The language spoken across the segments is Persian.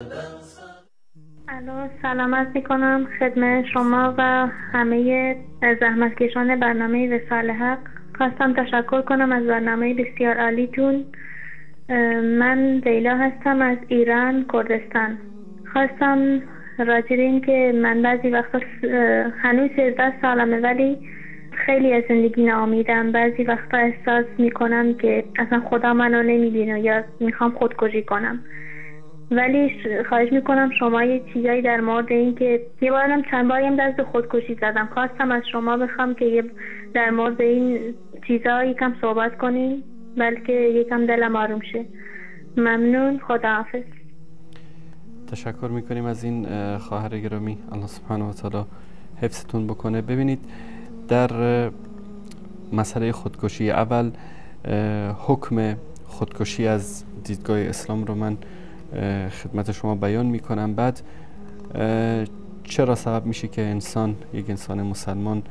الو، سلام عرض میکنم خدمت شما و همه زحمتکشان برنامه وصال حق. خواستم تشکر کنم از برنامه بسیار عالیتون. من لیلا هستم از ایران کردستان. خواستم راجع به این که من بعضی وقتا هنوز 13 سالمه ولی خیلی از زندگی ناامیدم. بعضی وقتا احساس میکنم که اصلا خدا منو نمیبینه یا میخوام خودکشی کنم. ولی خواهش میکنم شما یه چیزایی در مورد این که یه بارم چند باریم دست خودکشی زدم، خواستم از شما بخوام که در مورد این چیزا یکم صحبت کنین بلکه یکم دلم آروم شه. ممنون، خداحافظ. تشکر میکنیم از این خواهر گرامی. الله سبحانه و تعالی حفظتون بکنه. ببینید، در مسئله خودکشی، اول حکم خودکشی از دیدگاه اسلام رو من خدمت شما بیان میکنم. بعد چرا سبب میشه که یک انسان مسلمان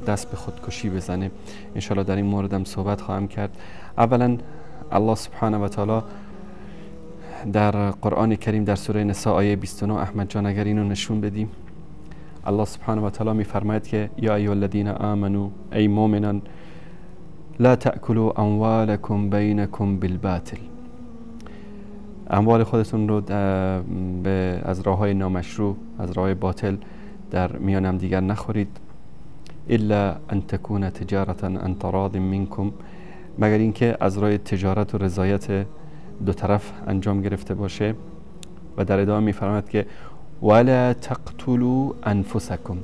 دست به خودکشی بزنه. انشالله در این موردم صحبت خواهم کرد. اولا الله سبحانه و تعالی در قرآن کریم در سوره نساء آیه 29، احمد جان اگر اینو نشون بدیم، الله سبحانه و تعالی میفرماید که یا ایها الذین آمنوا، ای مؤمنان، لا تأکلوا اموالکم بینکم بالباطل، اموال خودتون رو از راه‌های نامشروع، از راه باطل در میان هم دیگر نخورید. الا ان تکون تجارتا عن تراض منکم، مگر اینکه از راه تجارت و رضایت دو طرف انجام گرفته باشه. و در ادامه میفرماید که ولا تقتلوا انفسکم،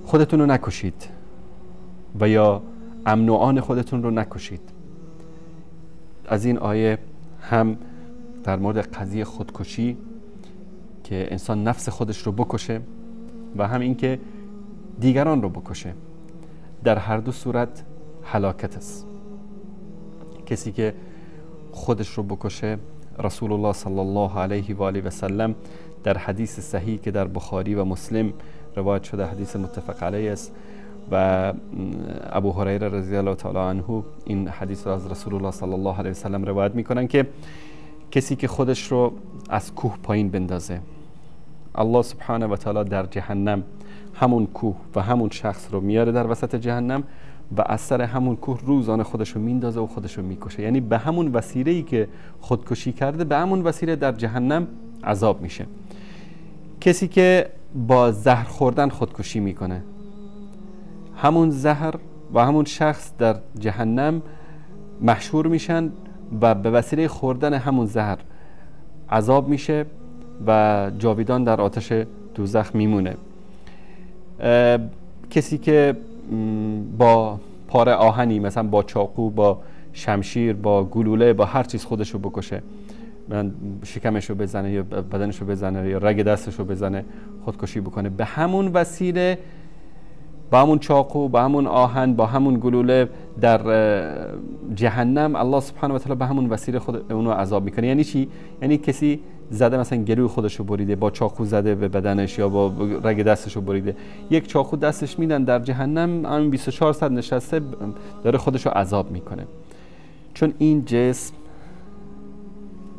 خودتون رو نکشید و یا امن و آن خودتون رو نکشید. از این آیه هم در مورد قضیه خودکشی که انسان نفس خودش رو بکشه و هم این که دیگران رو بکشه، در هر دو صورت هلاکت است. کسی که خودش رو بکشه، رسول الله صلی الله علیه و آله و سلم در حدیث صحیح که در بخاری و مسلم روایت شده، حدیث متفق علیه است، و ابو هریره رضی الله تعالی عنه این حدیث را از رسول الله صلی الله علیه و سلم روایت میکنن که کسی که خودش رو از کوه پایین بندازه، الله سبحانه و تعالی در جهنم همون کوه و همون شخص رو میاره در وسط جهنم و از سر همون کوه روزانه خودش رو میندازه و خودش رو میکشه. یعنی به همون وسیله‌ای که خودکشی کرده، به همون وسیله در جهنم عذاب میشه. کسی که با زهر خوردن خودکشی میکنه، همون زهر و همون شخص در جهنم محشور میشن و به وسیله خوردن همون زهر عذاب میشه و جاویدان در آتش دوزخ میمونه. کسی که با پاره آهنی، مثلا با چاقو، با شمشیر، با گلوله، با هر چیز خودشو بکشه، شکمشو بزنه یا بدنشو بزنه یا رگ دستشو بزنه، خودکشی بکنه، به همون وسیله، با همون چاقو، با همون آهن، با همون گلوله در جهنم الله سبحانه و تعالی به همون وسیله خود اونو عذاب میکنه. یعنی چی؟ یعنی کسی زده، مثلا گلوی خودشو بریده، با چاقو زده به بدنش یا با رگ دستشو بریده، یک چاقو دستش میدن در جهنم، همین 24 ساعت نشسته داره خودشو عذاب میکنه. چون این جسم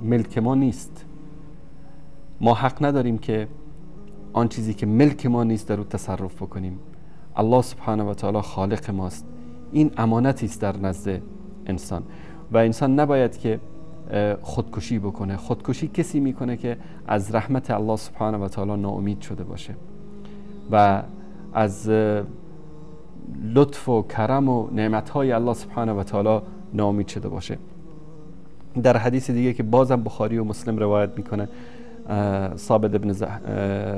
ملک ما نیست، ما حق نداریم که آن چیزی که ملک ما نیست در او تصرف بکنیم. الله سبحانه و تعالی خالق ماست. این امانتی است در نزد انسان و انسان نباید که خودکشی بکنه. خودکشی کسی میکنه که از رحمت الله سبحانه و تعالی ناامید شده باشه و از لطف و کرم و نعمتهای الله سبحانه و تعالی ناامید شده باشه. در حدیث دیگه که بازم بخاری و مسلم روایت میکنه، ثابت ابن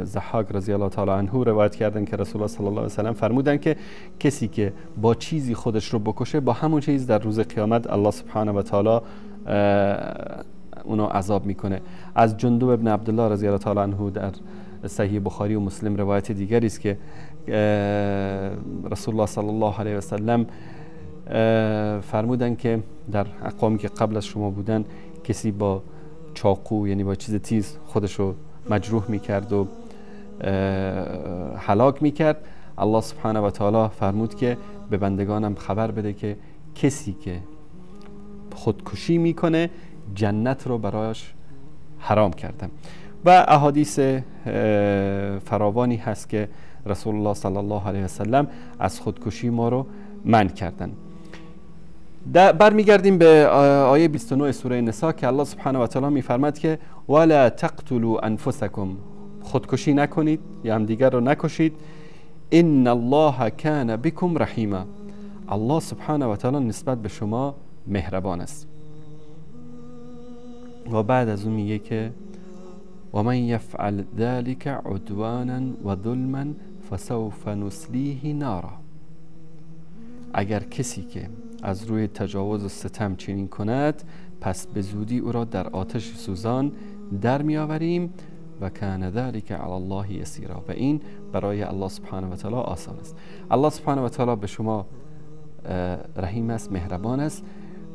ضحاک رضی الله تعالی عنه روایت کردن که رسول الله صلی الله علیه و سلم فرمودن که کسی که با چیزی خودش رو بکشه، با همون چیز در روز قیامت الله سبحانه و تعالی اونو عذاب میکنه. از جندب ابن عبدالله رضی الله تعالی عنه در صحیح بخاری و مسلم روایت دیگری است که رسول الله صلی الله علیه و سلم فرمودن که در اقوامی که قبل از شما بودن، کسی با چاقو، یعنی با چیز تیز، خودشو مجروح میکرد و هلاک میکرد. الله سبحانه و تعالی فرمود که به بندگانم خبر بده که کسی که خودکشی میکنه جنت رو براش حرام کردم. و احادیث فراوانی هست که رسول الله صلی الله علیه و سلم از خودکشی ما رو منع کردن. برمیگردیم به آیه 29 سوره نساء که الله سبحانه و تعالی میفرماد که ولا تقتلوا انفسکم، خودکشی نکنید یا هم دیگر رو نکشید، ان الله کان بكم رحیما، الله سبحانه و تعالی نسبت به شما مهربان است. و بعد از اون میگه که و من یفعل ذلك عدوانا و ظلما فسوف نسلیه نارا، اگر کسی که از روی تجاوز و ستم چنین کند پس به زودی او را در آتش سوزان در می آوریم و کان ذلك علی الله یسیرا، و این برای الله سبحانه و تعالی آسان است. الله سبحانه و تعالی به شما رحیم است، مهربان است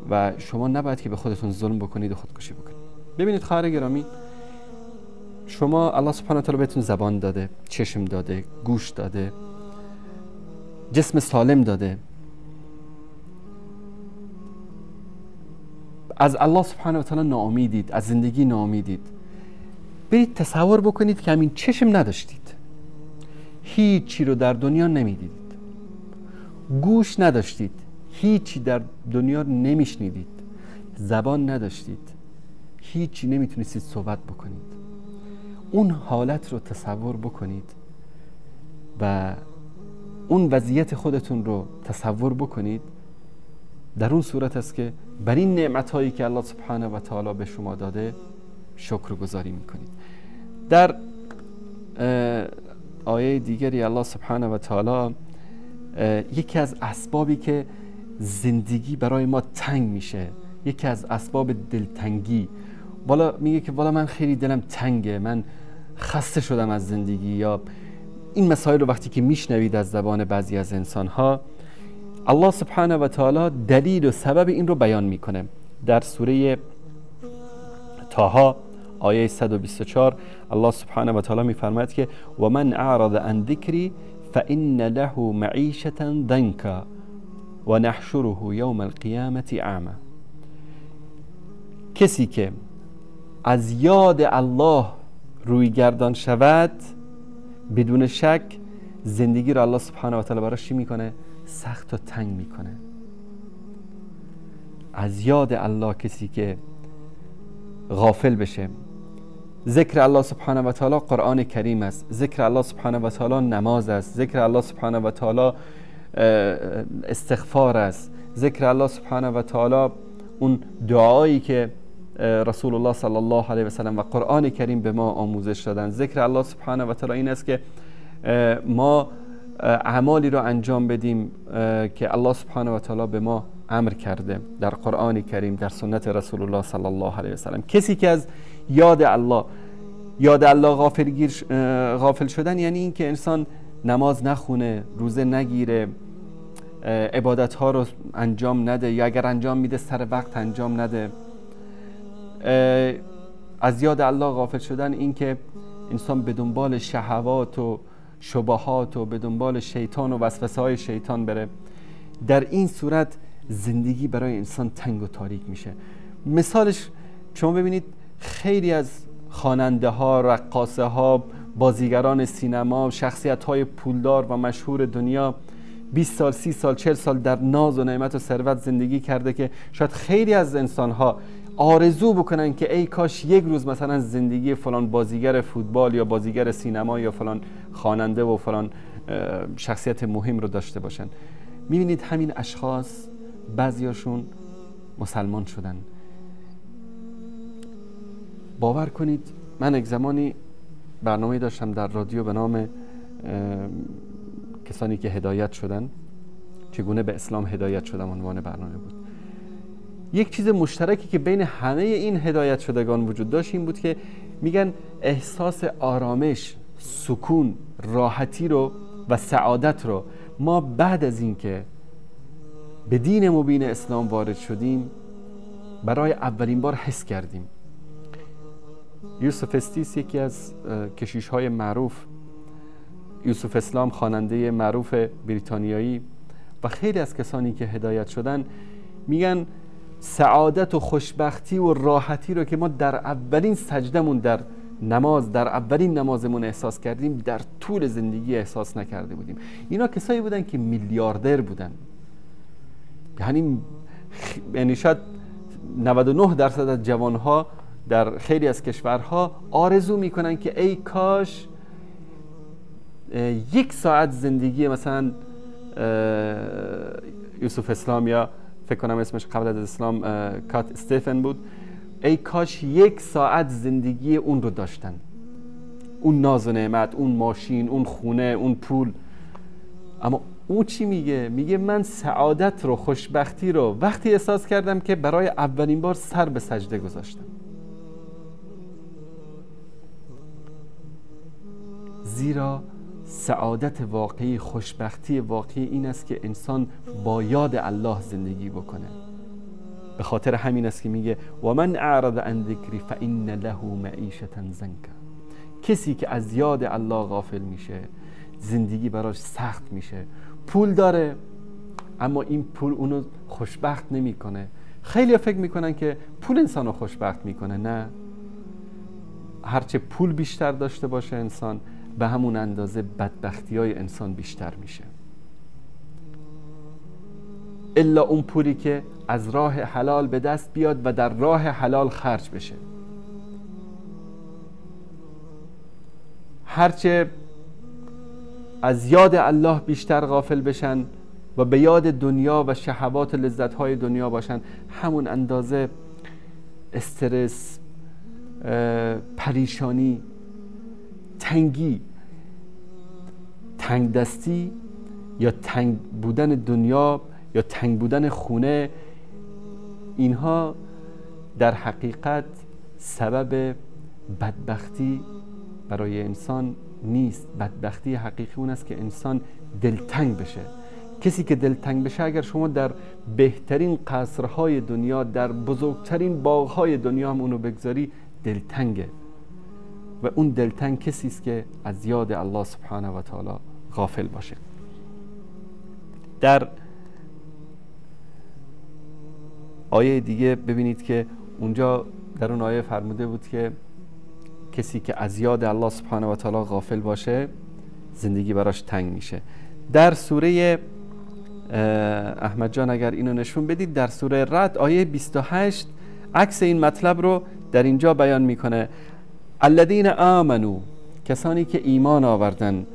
و شما نباید که به خودتون ظلم بکنید و خودکشی بکنید. ببینید خواهر گرامی، شما الله سبحانه و تعالی بهتون زبان داده، چشم داده، گوش داده، جسم سالم داده. از الله سبحانه و تعالی ناامیدید، از زندگی ناامیدید. برید تصور بکنید که همین چشم نداشتید، هیچی رو در دنیا نمیدیدید، گوش نداشتید، هیچی در دنیا نمیشنیدید، زبان نداشتید، هیچی نمیتونستید صحبت بکنید. اون حالت رو تصور بکنید و اون وضعیت خودتون رو تصور بکنید. در اون صورت است که بر این نعمت‌هایی که الله سبحانه و تعالی به شما داده شکرگزاری میکنید. در آیه دیگری الله سبحانه و تعالی یکی از اسبابی که زندگی برای ما تنگ میشه، یکی از اسباب دلتنگی، والا میگه که والا من خیلی دلم تنگه، من خسته شدم از زندگی، یا این مسائل رو وقتی که میشنوید از زبان بعضی از انسانها، الله سبحانه و تعالی دلیل و سبب این رو بیان میکنه. در سوره طه آیه 124 الله سبحانه و تعالی میفرماید که و من اعرض عن ذکری فإن له معیشة ضنکا و نحشره یوم القیامة اعمی، کسی که از یاد الله روی گردان شود بدون شک زندگی را الله سبحانه و تعالی براش چی میکنه؟ سخت و تنگ میکنه. از یاد الله کسی که غافل بشه، ذکر الله سبحانه و تعالی قرآن کریم است، ذکر الله سبحانه و تعالی نماز است، ذکر الله سبحانه و تعالی استغفار است، ذکر الله سبحانه و تعالی اون دعایی که رسول الله صلی الله علیه و سلم و قرآن کریم به ما آموزش دادن. ذکر الله سبحانه و تعالی این است که ما اعمالی رو انجام بدیم که الله سبحانه و تعالی به ما امر کرده در قرآن کریم، در سنت رسول الله صلی الله علیه و سلم. کسی که از یاد الله غافل شدن یعنی این که انسان نماز نخونه، روزه نگیره، عبادت ها رو انجام نده، یا اگر انجام میده سر وقت انجام نده. از یاد الله غافل شدن این که انسان به دنبال شهوات و شبهات و به دنبال شیطان و وسوسه های شیطان بره. در این صورت زندگی برای انسان تنگ و تاریک میشه. مثالش شما ببینید خیلی از خواننده ها، رقاصه ها، بازیگران سینما، شخصیت های پولدار و مشهور دنیا 20 سال، 30 سال، 40 سال در ناز و نعمت و ثروت زندگی کرده که شاید خیلی از انسان ها آرزو بکنن که ای کاش یک روز مثلا زندگی فلان بازیگر فوتبال یا بازیگر سینما یا فلان خواننده و فلان شخصیت مهم رو داشته باشن. میبینید همین اشخاص بعضیاشون مسلمان شدن. باور کنید من یک زمانی برنامه داشتم در رادیو به نام کسانی که هدایت شدن، چگونه به اسلام هدایت شدم عنوان برنامه بود. یک چیز مشترکی که بین همه این هدایت شدگان وجود داشت این بود که میگن احساس آرامش، سکون، راحتی رو و سعادت رو ما بعد از این که به دین مبین اسلام وارد شدیم برای اولین بار حس کردیم. یوسف استیس یکی از کشیش‌های معروف، یوسف اسلام خواننده معروف بریتانیایی و خیلی از کسانی که هدایت شدن میگن سعادت و خوشبختی و راحتی رو که ما در اولین سجدمون در نماز، در اولین نمازمون احساس کردیم، در طول زندگی احساس نکرده بودیم. اینا کسایی بودن که میلیاردر بودن، یعنی شاید 99% از جوانها در خیلی از کشورها آرزو میکنن که ای کاش 1 ساعت زندگی مثلا یوسف اسلام، یا فکر کنم اسمش قبل از اسلام کات استیفن بود، ای کاش 1 ساعت زندگی اون رو داشتن، اون ناز و نعمت، اون ماشین، اون خونه، اون پول. اما اون چی میگه؟ میگه من سعادت رو، خوشبختی رو وقتی احساس کردم که برای اولین بار سر به سجده گذاشتم. زیرا سعادت واقعی، خوشبختی واقعی این است که انسان با یاد الله زندگی بکنه. به خاطر همین است که میگه و من اعرض عن ذکری فإن له معیشة ضنکا. کسی که از یاد الله غافل میشه زندگی براش سخت میشه. پول داره اما این پول اونو خوشبخت نمیکنه. خیلی فکر میکنن که پول انسانو خوشبخت میکنه. نه، هرچه پول بیشتر داشته باشه انسان، به همون اندازه بدبختی های انسان بیشتر میشه. الا اون پولی که از راه حلال به دست بیاد و در راه حلال خرج بشه. هرچه از یاد الله بیشتر غافل بشن و به یاد دنیا و شهوات و لذت‌های دنیا باشن، همون اندازه استرس، پریشانی، تنگی، تنگ دستی یا تنگ بودن دنیا یا تنگ بودن خونه، اینها در حقیقت سبب بدبختی برای انسان نیست. بدبختی حقیقی اون است که انسان دلتنگ بشه. کسی که دلتنگ بشه، اگر شما در بهترین قصرهای دنیا، در بزرگترین باغهای دنیا هم اونو بگذاری، دلتنگه. و اون دلتنگ کسی است که از یاد الله سبحانه و تعالی غافل باشه. در آیه دیگه ببینید که اونجا در اون آیه فرموده بود که کسی که از یاد الله سبحانه و تعالی غافل باشه زندگی براش تنگ میشه. در سوره احمد جان اگر اینو نشون بدید، در سوره رعد آیه 28 عکس این مطلب رو در اینجا بیان میکنه. الذین آمنوا، کسانی که ایمان آوردن،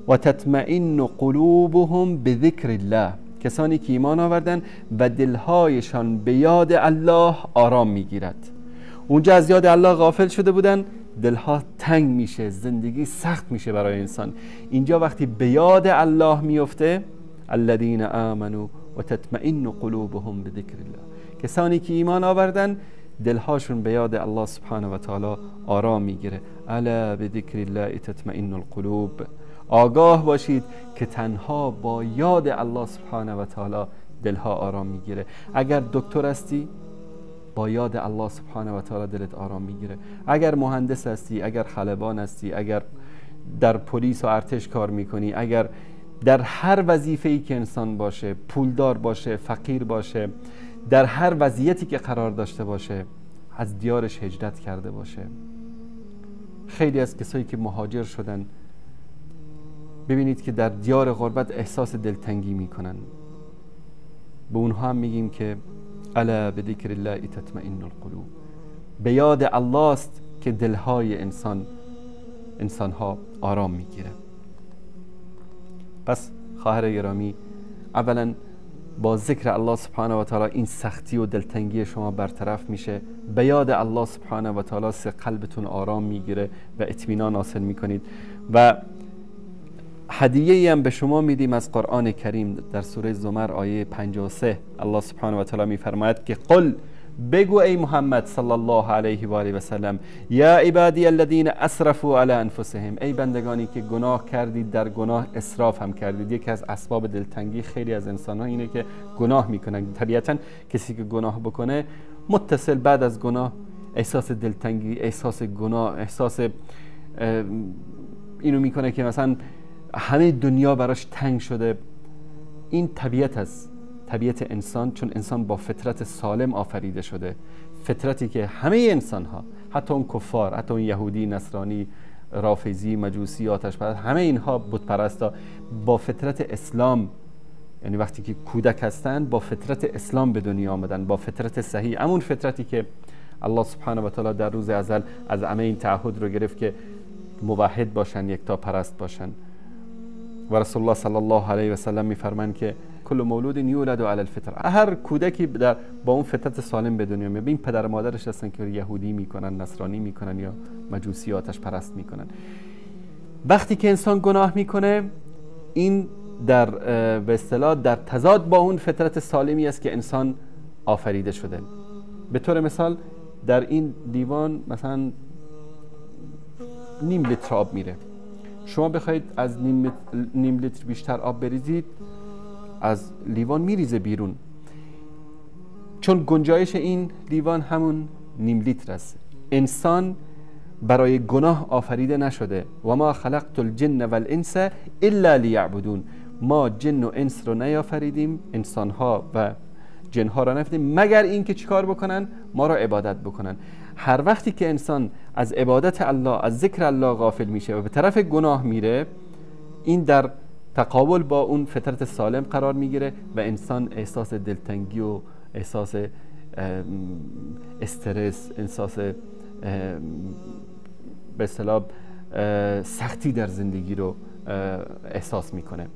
و تطمئن قلوبهم بذکر الله، کسانی که ایمان آوردن و دلهایشان به یاد الله آرام میگیرد. اونجا از یاد الله غافل شده بودن، دلها تنگ میشه، زندگی سخت میشه برای انسان. اینجا وقتی به یاد الله میفته، الذین آمنوا و تطمئن قلوبهم بذکر الله، کسانی که ایمان آوردن دلهاشون به یاد الله سبحانه و تعالی آرام میگیره. الا بذکر الله تطمئن القلوب، آگاه باشید که تنها با یاد الله سبحانه و تعالی دلها آرام میگیره. اگر دکتر هستی، با یاد الله سبحانه و تعالی دلت آرام میگیره. اگر مهندس هستی، اگر خلبان هستی، اگر در پلیس و ارتش کار میکنی، اگر در هر وظیفه‌ای که انسان باشه، پولدار باشه، فقیر باشه، در هر وضعیتی که قرار داشته باشه، از دیارش هجرت کرده باشه. خیلی از کسایی که مهاجر شدن، ببینید که در دیار غربت احساس دلتنگی میکنن. به اونها هم میگیم که الا بذکر الله تطمئن القلوب، به یاد الله است که دلهای انسانها آرام میگیره. پس خواهر گرامی، اولا با ذکر الله سبحانه و تعالی این سختی و دلتنگی شما برطرف میشه. به یاد الله سبحانه و تعالی قلبتون آرام میگیره و اطمینان حاصل میکنید. و هدیه‌ای هم به شما میدیم از قرآن کریم. در سوره زمر آیه 53 الله سبحانه و تعالی میفرماید که قل، بگو ای محمد صلی الله علیه و آله و سلم، یا عبادی الذین اسرفوا علی انفسهم، ای بندگانی که گناه کردید، در گناه اسراف هم کردید. یکی از اسباب دلتنگی خیلی از انسان‌ها اینه که گناه میکنن. طبیعتاً کسی که گناه بکنه متصل بعد از گناه احساس دلتنگی، احساس گناه، احساس اینو میکنه که مثلا همه دنیا براش تنگ شده. این طبیعت است. طبیعت انسان، چون انسان با فطرت سالم آفریده شده، فطرتی که همه انسان ها، حتی اون کفار، حتی اون یهودی، نصرانی، رافضی، مجوسی، آتش پرست، همه اینها بت پرستا با فطرت اسلام، یعنی وقتی که کودک هستن با فطرت اسلام به دنیا آمدن، با فطرت صحیح، همون فطرتی که الله سبحانه و تعالی در روز ازل از همه این تعهد رو گرفت که موحد باشن، یکتا پرست باشن. و رسول الله صلی الله علیه و سلم میفرمایند که کل مولود یولد علی الفطره، هر کودکی با اون فطرت سالم به دنیا میاد. این پدر و مادرش هستن که یهودی میکنن، نصرانی میکنن یا مجوسی آتش پرست میکنن. وقتی که انسان گناه میکنه، این در به اصطلاح در تضاد با اون فطرت سالمی است که انسان آفریده شده. به طور مثال در این لیوان مثلا نیم لیتر آب میره، شما بخواید از نیم لیتر بیشتر آب بریزید، از لیوان میریزه بیرون، چون گنجایش این لیوان همون نیم لیتر است. انسان برای گناه آفریده نشده. و ما خلقت الجن والانس الا لیعبدون، ما جن و انس رو نیافریدیم، انسانها و جنها را نفریدیم مگر این که چیکار بکنن؟ ما را عبادت بکنن. هر وقتی که انسان از عبادت الله، از ذکر الله غافل میشه و به طرف گناه میره، این در تقابل با اون فطرت سالم قرار میگیره و انسان احساس دلتنگی و احساس استرس، احساس به اصطلاح سختی در زندگی رو احساس میکنه.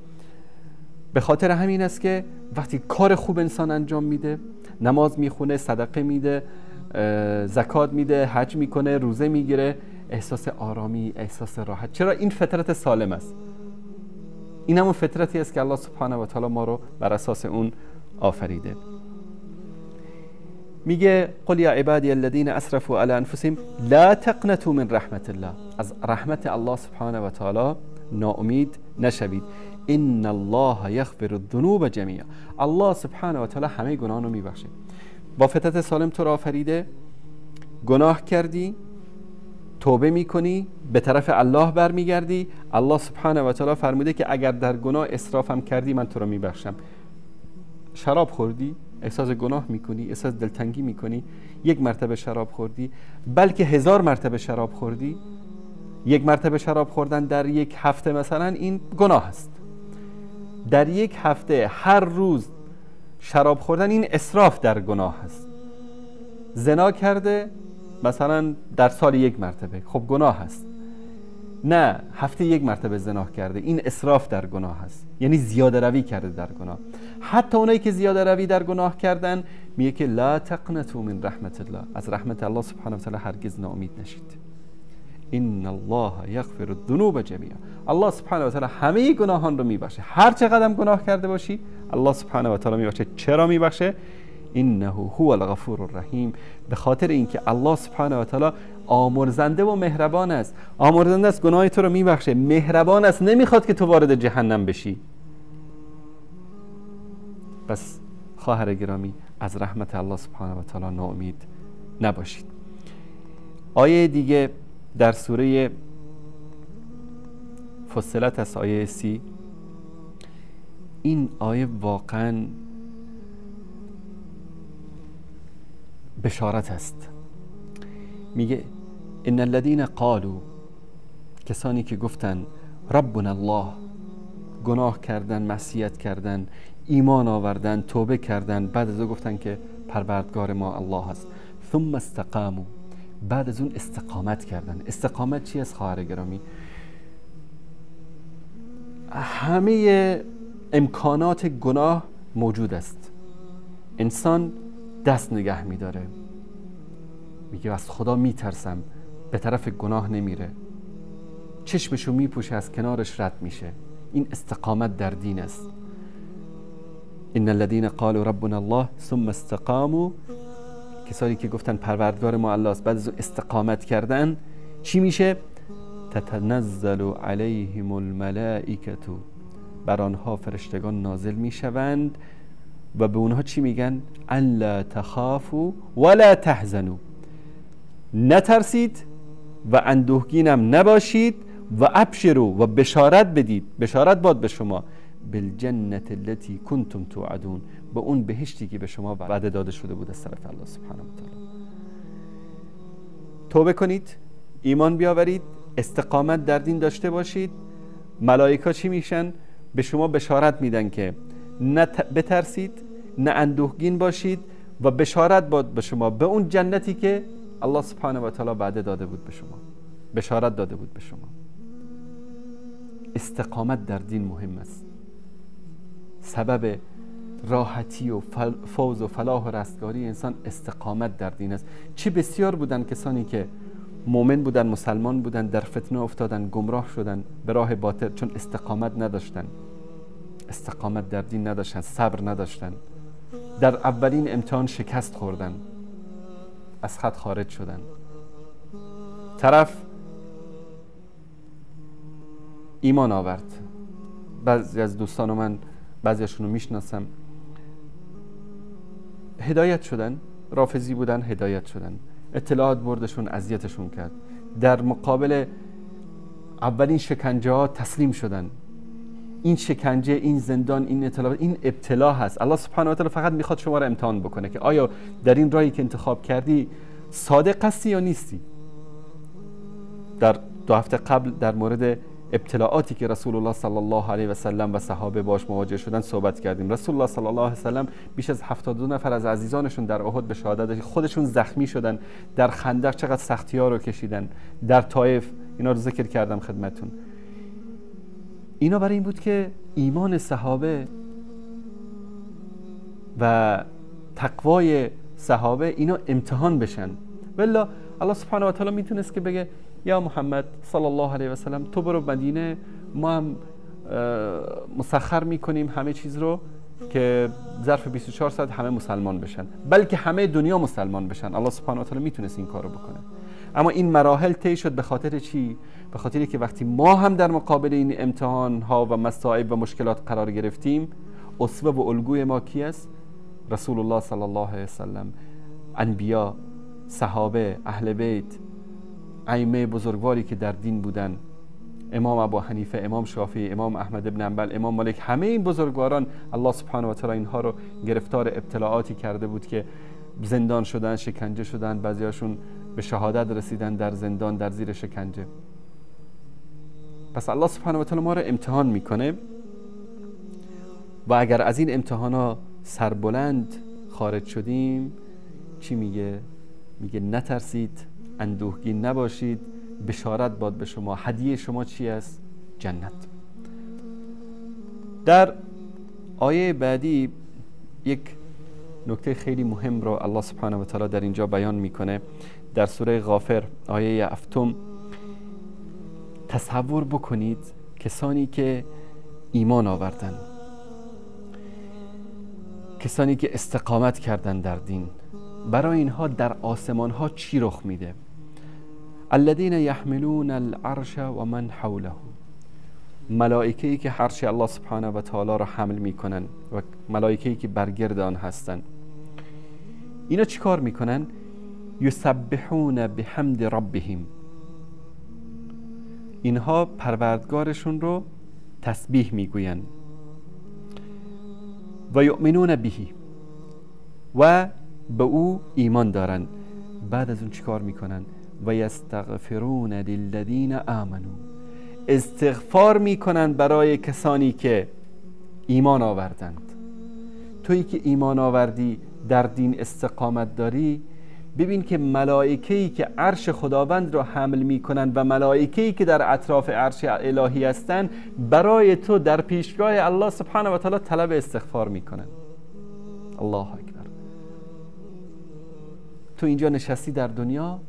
به خاطر همین است که وقتی کار خوب انسان انجام میده، نماز میخونه، صدقه میده، زکات میده، حج میکنه، روزه میگیره، احساس آرامی، احساس راحت. چرا؟ این فطرت سالم است. این همون فطرتی است که الله سبحانه و تعالی ما رو بر اساس اون آفریده. میگه قل یا عبادی الذین اسرفوا علی انفسهم لا تقنطوا من رحمت الله، از رحمت الله سبحانه و تعالی ناامید نشوید. ان الله یغفر الذنوب جمیعا، الله سبحانه و تعالی همه گناهان رو میبخشه. با فطرت سالم تو را آفریده، گناه کردی، توبه میکنی، به طرف الله برمیگردی، الله سبحانه و تعالی فرموده که اگر در گناه اسرافم کردی من تو را میبخشم. شراب خوردی، احساس گناه میکنی، احساس دلتنگی میکنی، یک مرتبه شراب خوردی، بلکه 1000 مرتبه شراب خوردی. یک مرتبه شراب خوردن در یک هفته مثلا این گناه است. در یک هفته هر روز شراب خوردن این اسراف در گناه است. زنا کرده مثلا در سال یک مرتبه، خب گناه است. نه، هفته یک مرتبه زنا کرده، این اسراف در گناه است، یعنی زیاده روی کرده در گناه. حتی اونایی که زیاده روی در گناه کردن میگه که لا تقنطوا من رحمت الله، از رحمت الله سبحانه و تعالی هرگز ناامید نشید. ان الله یغفر الذنوب جمیعا، الله سبحانه و تعالی همه گناهان رو میبخشه. هر چقدر گناه کرده باشی الله سبحانه و تعالی میبخشه. چرا میبخشه؟ انه هو الغفور الرحیم، به خاطر اینکه الله سبحانه و تعالی آمرزنده و مهربان است. آمرزنده است، گناه تو رو میبخشه، مهربان است، نمیخواد که تو وارد جهنم بشی. پس خواهر گرامی، از رحمت الله سبحانه و تعالی ناامید نباشید. آیه دیگه در سوره فصلت از آیه 30، این آیه واقعا بشارت است. میگه ان الذين قالوا، کسانی که گفتن ربنا الله، گناه کردن، معصیت کردن، ایمان آوردن، توبه کردن، بعد از اون گفتن که پروردگار ما الله است، ثم استقاموا، بعد از اون استقامت کردن. استقامت چی است خواهر گرامی؟ همه امکانات گناه موجود است، انسان دست نگه میداره، میگه از خدا میترسم، به طرف گناه نمیره، چشمشو میپوشه، از کنارش رد میشه. این استقامت در دین است. ان الذين قالوا ربنا الله ثم استقاموا، کسانی که گفتن پروردگار ما الله است، بعد از استقامت کردن چی میشه؟ تتنزل علیهم الملائکه، بر آنها فرشتگان نازل میشوند و به اونها چی میگن؟ الا تخافوا ولا تحزنوا، نترسید و اندوهگینم نباشید، و ابشروا، و بشارت بدید، بشارت باد به شما، بالجنة التي کنتم توعدون، به اون بهشتی که به شما وعده داده شده بود از طرف الله سبحانه و تعالی. توبه کنید، ایمان بیاورید، استقامت در دین داشته باشید. ملائکه چی میشن؟ به شما بشارت میدن که نه بترسید، نه اندوهگین باشید و بشارت باد به شما به اون جنتی که الله سبحانه و تعالی وعده داده بود به شما، بشارت داده بود به شما. استقامت در دین مهم است. سبب راحتی و فوز و فلاح و رستگاری انسان استقامت در دین است. چه بسیار بودن کسانی که مؤمن بودن، مسلمان بودن، در فتنه افتادن، گمراه شدن به راه باطل، چون استقامت نداشتن، استقامت در دین نداشتن، صبر نداشتن، در اولین امتحان شکست خوردن، از خط خارج شدن. طرف ایمان آورد، بعضی از دوستان من بعضیشون رو میشناسم، هدایت شدن، رافضی بودن، هدایت شدن، اطلاعات بردشون، اذیتشون کرد، در مقابل اولین شکنجه ها تسلیم شدن. این شکنجه، این زندان، این اطلاعات، این ابتلا هست. الله سبحانه و تعالی فقط میخواد شما رو امتحان بکنه که آیا در این راهی که انتخاب کردی صادق هستی یا نیستی. در 2 هفته قبل در مورد ابتلاعاتی که رسول الله صلی الله علیه و سلم و صحابه باش مواجه شدن صحبت کردیم. رسول الله صلی الله علیه و سلم بیش از 72 نفر از عزیزانشون در احد به شهادت خودشون زخمی شدن، در خندق چقدر سختی‌ها رو کشیدن، در طائف، اینا رو ذکر کردم خدمتتون. اینا برای این بود که ایمان صحابه و تقوای صحابه اینا امتحان بشن. والله الله سبحانه و تعالی میتونست که بگه یا محمد صلی الله علیه و سلم تو برو مدینه، ما هم مسخر میکنیم همه چیز رو که ظرف 24 ساعت همه مسلمان بشن، بلکه همه دنیا مسلمان بشن. الله سبحانه و تعالی میتونست این کارو بکنه، اما این مراحل طی شد. به خاطر چی؟ به خاطری که وقتی ما هم در مقابل این امتحان ها و مصائب و مشکلات قرار گرفتیم، اسوه و الگوی ما کی است؟ رسول الله صلی الله علیه و سلم، انبیا، صحابه، اهل بیت، ائمه بزرگواری که در دین بودن، امام ابو حنیفه، امام شافعی، امام احمد ابن حنبل، امام مالک، همه این بزرگواران الله سبحانه و تعالی اینها رو گرفتار ابتلاعاتی کرده بود که زندان شدن، شکنجه شدن، بعضیاشون به شهادت رسیدن در زندان، در زیر شکنجه. پس الله سبحانه و تعالی ما رو امتحان میکنه و اگر از این امتحانا سربلند خارج شدیم چی میگه؟ میگه نترسید، اندوهگین نباشید، بشارت باد به شما. هدیه شما چی است؟ جنت. در آیه بعدی یک نکته خیلی مهم رو الله سبحانه و تعالی در اینجا بیان میکنه. در سوره غافر آیه 7 تصور بکنید کسانی که ایمان آوردن، کسانی که استقامت کردن در دین، برای اینها در آسمان ها چی رخ میده؟ الذين يحملون العرش و من حوله، ملائکه‌ای که عرش الله سبحانه و تعالی را حمل میکنن و ملائکه‌ای که برگرد آن هستن. اینا چیکار میکنن؟ یسبحون بحمد ربهم، اینها پروردگارشون رو تسبیح میگوین. و یؤمنون به و به او ایمان دارن. بعد از اون چیکار میکنن؟ و یستغفرون للذین آمنوا، استغفار میکنن برای کسانی که ایمان آوردند. تویی که ایمان آوردی، در دین استقامت داری، ببین که ملائکه‌ای که عرش خداوند را حمل میکنن و ملائکه‌ای که در اطراف عرش الهی هستند برای تو در پیشگاه الله سبحانه و تعالی طلب استغفار میکنن. الله اکبر. تو اینجا نشستی در دنیا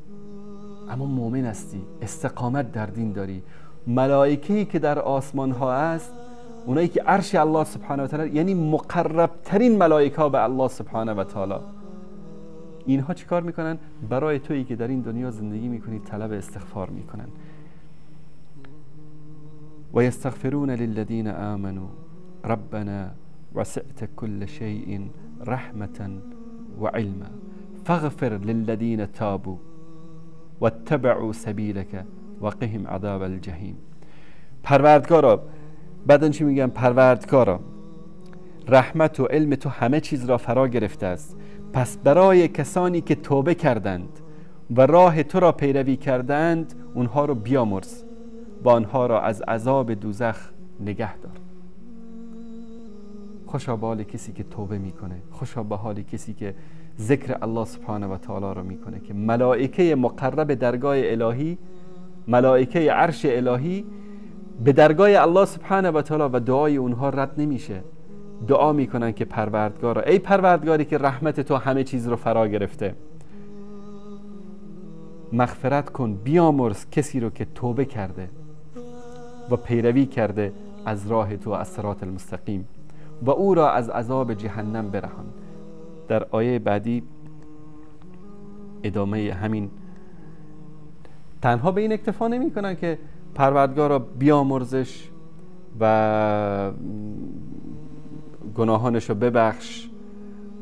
اما مؤمن هستی، استقامت در دین داری. ملائکه‌ای که در آسمان ها است، اونایی که عرش الله سبحانه و تعالی، یعنی مقرب ترین ملائکه به الله سبحانه و تعالی، اینها چیکار میکنن؟ برای تویی که در این دنیا زندگی میکنی طلب استغفار میکنن. و یستغفرون للذین آمنوا ربنا وسعت كل شيء رحمة وعلما فاغفر للذین تابوا واتبعوا سبیلك وقهم عذاب الجحیم. پروردگارا بعدن چی میگن؟ پروردگارا رحمت و علم تو همه چیز را فرا گرفته است، پس برای کسانی که توبه کردند و راه تو را پیروی کردند اونها رو بیامرز و آنها را از عذاب دوزخ نگه دار. خوشا به حال کسی که توبه میکنه، خوشا به حال کسی که ذکر الله سبحانه و تعالی رو میکنه که ملائکه مقرب درگاه الهی، ملائکه عرش الهی به درگاه الله سبحانه و تعالی و دعای اونها رد نمیشه. دعا میکنن که پروردگارا، ای پروردگاری که رحمت تو همه چیز رو فرا گرفته، مغفرت کن، بیامرز کسی رو که توبه کرده و پیروی کرده از راه تو، از صراط المستقیم، و او را از عذاب جهنم برهان. در آیه بعدی ادامه همین تنها به این اکتفا نمی کنن که پروردگار را بیامرزش و گناهانش رو ببخش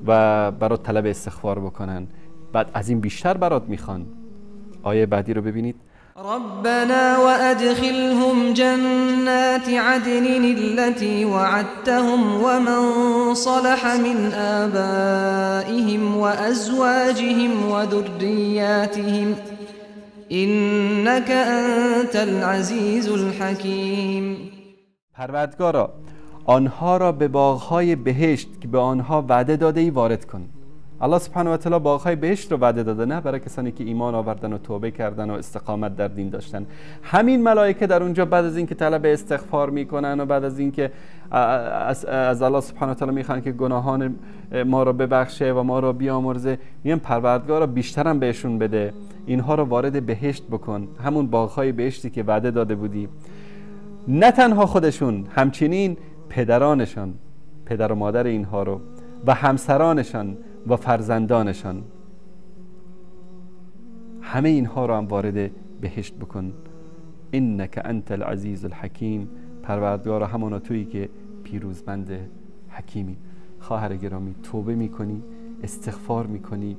و برات طلب استغفار بکنن، بعد از این بیشتر برات میخوان. آیه بعدی رو ببینید. ربنا وأدخلهم جنات عدن التي وعدتهم ومن صلح من آبائهم وأزواجهم وذرياتهم إنك أنت العزيز الحكيم. پروردگارا آنها را به باغ‌های بهشت که به آنها وعده داده ای وارد کن. الله سبحانه و تعالی باغ‌های بهشت رو وعده داده، نه برای کسانی که ایمان آوردن و توبه کردن و استقامت در دین داشتن. همین ملائکه در اونجا بعد از اینکه طلب استغفار میکنن و بعد از اینکه از الله سبحانه و تعالی میخوان که گناهان ما رو ببخشه و ما رو بیامرزه، میگن پروردگارا بیشتر هم بهشون بده، اینها رو وارد بهشت بکن، همون باغ‌های بهشتی که وعده داده بودی. نه تنها خودشون، همچنین پدرانشان، پدر و مادر اینها رو و همسرانشان و فرزندانشان، همه اینها رو هم وارد بهشت بکن. انک انت العزیز الحکیم. پروردگار همانا تویی که پیروزمند حکیمی. خواهر گرامی، توبه میکنی، استغفار میکنی،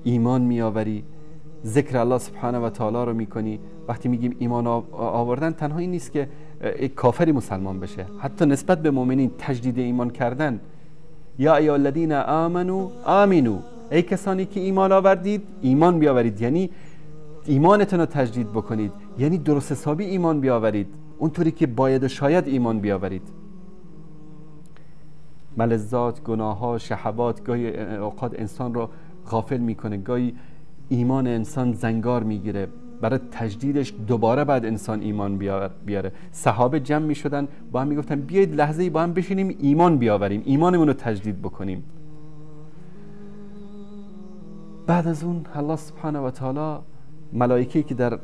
ایمان میآوری، ذکر الله سبحانه و تعالی رو میکنی. وقتی میگیم ایمان آوردن تنها این نیست که یک کافری مسلمان بشه، حتی نسبت به مؤمنین تجدید ایمان کردن. یا ایها الذین آمنوا آمنو، ای کسانی که ایمان آوردید ایمان بیاورید، یعنی ایمانتون رو تجدید بکنید، یعنی درست حسابی ایمان بیاورید، اونطوری که باید و شاید ایمان بیاورید. ملذات، گناه ها، شهوات گاهی اوقات انسان رو غافل میکنه، گاهی ایمان انسان زنگار میگیره، برای تجدیدش دوباره بعد انسان ایمان بیاره. صحابه جمع میشدن با هم میگفتن بیایید لحظه‌ای با هم بشینیم ایمان بیاوریم، ایمانمون رو تجدید بکنیم. بعد از اون الله سبحانه و تعالی ملائکه‌ای که در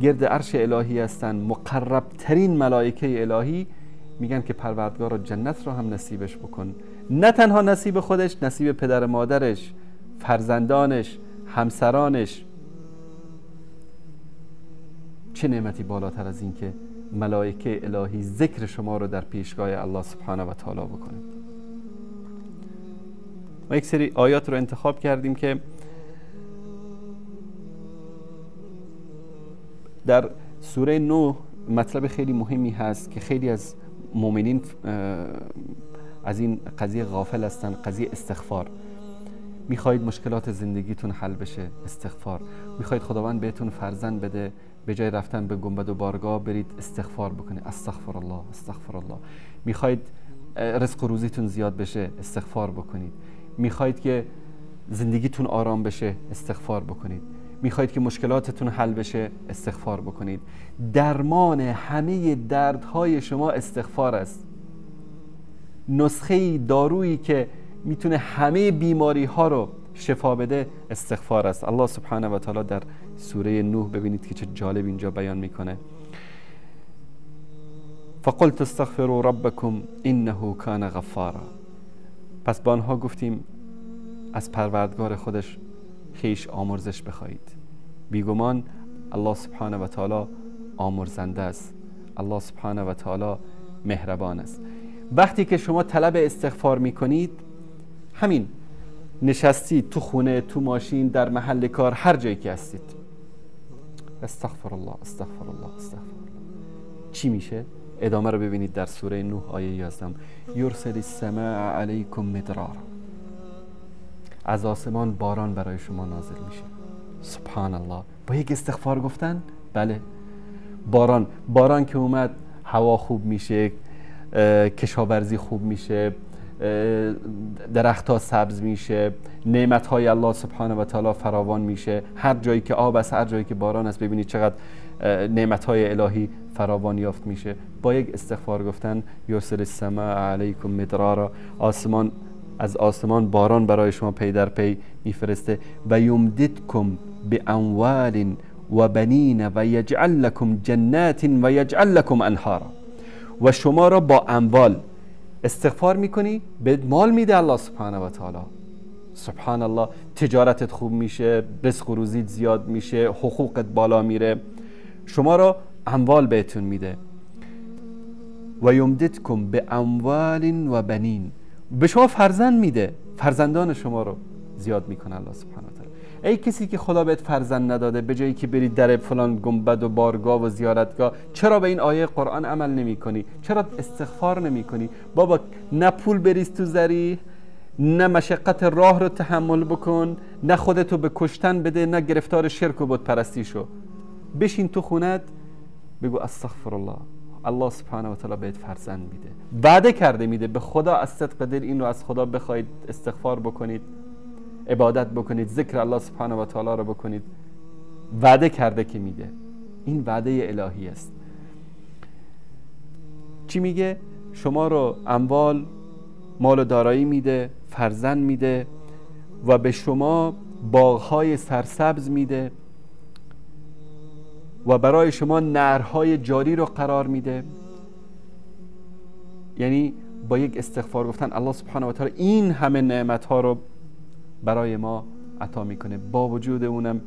گرد عرش الهی هستن، مقرب ترین ملائکه الهی، میگن که پروردگار جنت رو هم نصیبش بکن. نه تنها نصیب خودش، نصیب پدر مادرش، فرزندانش، همسرانش. چه نعمتی بالاتر از این که ملائکه الهی ذکر شما رو در پیشگاه الله سبحانه و تعالی بکنه. ما یک سری آیات رو انتخاب کردیم که در سوره نوح مطلب خیلی مهمی هست که خیلی از مؤمنین از این قضیه غافل هستن. قضیه استغفار. میخواید مشکلات زندگیتون حل بشه، استغفار. میخواید خداوند بهتون فرزند بده، به جای رفتن به گنبد و بارگاه برید استغفار بکنید، استغفر الله استغفر الله. میخواید رزق و روزیتون زیاد بشه، استغفار بکنید. میخواید که زندگیتون آرام بشه، استغفار بکنید. میخواید که مشکلاتتون حل بشه، استغفار بکنید. درمان همه دردهای شما استغفار است. نسخه دارویی که میتونه همه بیماری ها رو شفا بده استغفار است. الله سبحانه و تعالی در سوره نوح ببینید که چه جالب اینجا بیان میکنه. فقلت استغفروا ربکم انه کان غفارا. پس با آنها گفتیم از پروردگار خودش خیش آمرزش بخواهید. بیگمان الله سبحانه و تعالی آمرزنده است، الله سبحانه و تعالی مهربان است. وقتی که شما طلب استغفار میکنید، همین نشستید تو خونه، تو ماشین، در محل کار، هر جایی که هستید، استغفر الله استغفر الله استغفر الله، چی میشه؟ ادامه رو ببینید در سوره نوح آیه 11 یرسل السماء علیکم مدرارا، از آسمان باران برای شما نازل میشه. سبحان الله، با یک استغفار گفتن. بله، باران که اومد هوا خوب میشه، کشاورزی خوب میشه، درخت‌ها سبز میشه، نعمت‌های الله سبحانه و تعالی فراوان میشه. هر جایی که آب است، هر جایی که باران است، ببینید چقدر نعمت‌های الهی فراوان یافت میشه. با یک استغفار گفتن یرسل السماء علیکم مدرارا، از آسمان باران برای شما پی در پی میفرسته. و یمددکم باموال و بنین و یجعل لکم جنات و یجعل لکم انهارا. و شما را با اموال، استغفار میکنی به مال میده الله سبحانه و تعالی. سبحان الله، تجارتت خوب میشه، رزق و روزیت زیاد میشه، حقوقت بالا میره، شما را اموال بهتون میده. و یمددکم به اموال و بنین، به شما فرزند میده، فرزندان شما رو زیاد میکنه الله سبحانه و تعالی. ای کسی که خدا بهت فرزند نداده، به جایی که بری در فلان گنبد و بارگاه و زیارتگاه، چرا به این آیه قرآن عمل نمی کنی؟ چرا استغفار نمی کنی؟ بابا، نه پول بریز تو ذریع، نه مشقت راه رو تحمل بکن، نه خودتو به کشتن بده، نه گرفتار شرک و بت پرستی شو. بشین تو خونت بگو استغفر الله، الله سبحانه و تعالی بهت فرزند میده، وعده کرده میده. به خدا از صدق دل این رو از خدا بخواید، استغفار بکنید، عبادت بکنید، ذکر الله سبحانه و تعالی رو بکنید، وعده کرده که میده. این وعده الهی است. چی میگه؟ شما رو اموال، مال و دارایی میده، فرزند میده و به شما باغهای سرسبز میده و برای شما نهرهای جاری رو قرار میده. یعنی با یک استغفار گفتن الله سبحانه و تعالی این همه نعمتها رو برای ما عطا میکنه. با وجود اونم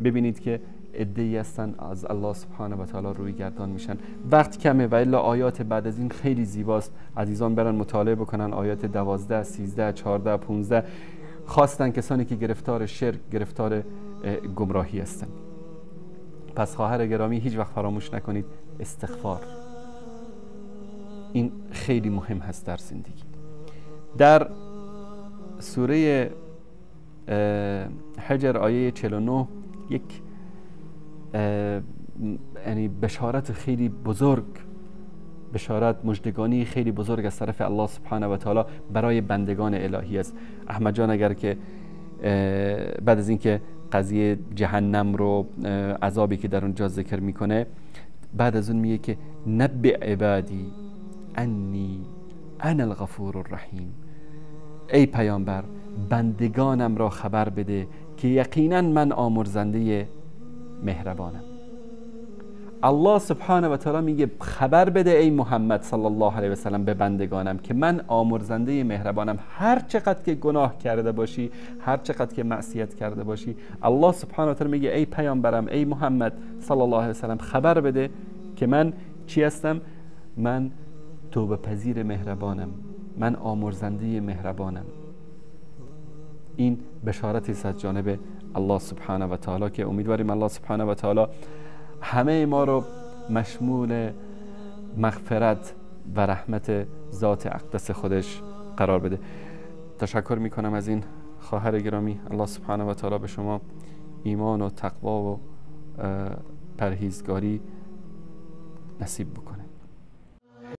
ببینید که عده‌ای هستن از الله سبحانه و تعالی روی گردان میشن. وقت کمه و الا آیات بعد از این خیلی زیباست. عزیزان برن مطالعه بکنن آیات 12 13 14 15. خواستن کسانی که گرفتار شرک، گرفتار گمراهی هستن. پس خواهر گرامی، هیچ وقت فراموش نکنید استغفار، این خیلی مهم هست در زندگی. در سوره حجر آیه 49 یک یعنی بشارت خیلی بزرگ، بشارت مژدگانی خیلی بزرگ از طرف الله سبحانه و تعالی برای بندگان الهی است. احمد جان اگر که بعد از اینکه قضیه جهنم رو، عذابی که در اونجا ذکر میکنه، بعد از اون میگه که نبئ عبادی انی انا الغفور الرحیم. ای پیامبر، بندگانم را خبر بده که یقینا من آمرزنده مهربانم. الله سبحانه و تعالی میگه خبر بده ای محمد صلی الله علیه و سلم به بندگانم که من آمرزنده مهربانم. هر چقدر که گناه کرده باشی، هر چقدر که معصیت کرده باشی، الله سبحانه و تعالی میگه ای پیامبرم، ای محمد صلی الله علیه و سلم، خبر بده که من چی هستم؟ من توبه پذیر مهربانم، من آمرزنده مهربانم. این بشارتی است از جانب الله سبحانه و تعالی که امیدواریم الله سبحانه و تعالی همه ما رو مشمول مغفرت و رحمت ذات اقدس خودش قرار بده. تشکر میکنم از این خواهر گرامی. الله سبحانه و تعالی به شما ایمان و تقوا و پرهیزگاری نصیب بکنه.